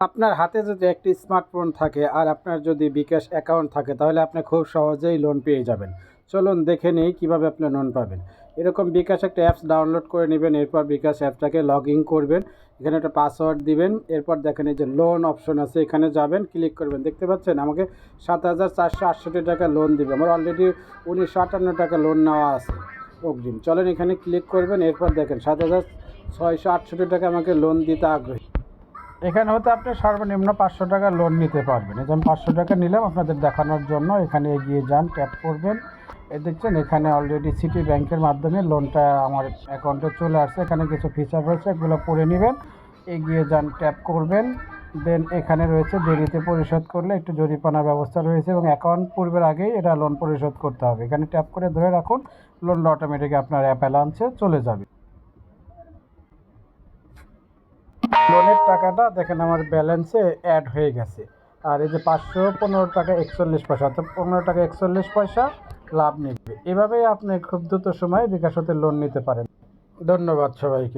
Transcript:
আপনার হাতে যদি একটি স্মার্টফোন থাকে আর আপনার যদি বিকাশ অ্যাকাউন্ট থাকে তাহলে আপনি খুব সহজেই লোন পেয়ে যাবেন। চলুন দেখে নিই কীভাবে আপনি লোন পাবেন। এরকম বিকাশ একটা অ্যাপস ডাউনলোড করে নেবেন, এরপর বিকাশ অ্যাপটাকে লগ ইন করবেন, এখানে একটা পাসওয়ার্ড দিবেন, এরপর দেখেন এই যে লোন অপশন আছে এখানে যাবেন, ক্লিক করবেন। দেখতে পাচ্ছেন আমাকে ৭,৪৬৮ টাকা লোন দিবে, আমার অলরেডি ১৯৫৮ টাকা লোন নেওয়া আছে অগ্রিম। চলেন এখানে ক্লিক করবেন, এরপর দেখেন ৭,৬৬৮ টাকা আমাকে লোন দিতে আগ্রহী। এখানে হতে আপনি সর্বনিম্ন ৫০০ টাকা লোন নিতে পারবেন। এই যে আমি ৫০০ টাকা নিলাম আপনাদের দেখানোর জন্য। এখানে এগিয়ে যান, ট্যাপ করবেন। এই দেখছেন এখানে অলরেডি সিটি ব্যাংকের মাধ্যমে লোনটা আমার অ্যাকাউন্টে চলে আসছে। এখানে কিছু ফিচার রয়েছে, এগুলো পড়ে নেবেন। এগিয়ে যান, ট্যাপ করবেন। দেন এখানে রয়েছে দেরিতে পরিশোধ করলে একটু জরিমানার ব্যবস্থা রয়েছে এবং অ্যাকাউন্ট পূর্বের আগেই এটা লোন পরিশোধ করতে হবে। এখানে ট্যাপ করে ধরে রাখুন, লোনটা অটোমেটিক আপনার অ্যাপ ব্যালেন্সে চলে যাবে। লোনের টাকাটা দেখেন আমার ব্যালেন্সে অ্যাড হয়ে গেছে। আর এই যে ৫১৫ টাকা ৪১ পয়সা, অর্থাৎ ১৫ টাকা ৪১ পয়সা লাভ নেবে। এভাবেই আপনি খুব দ্রুত সময়ে বিকাশ হতে লোন নিতে পারেন। ধন্যবাদ সবাইকে।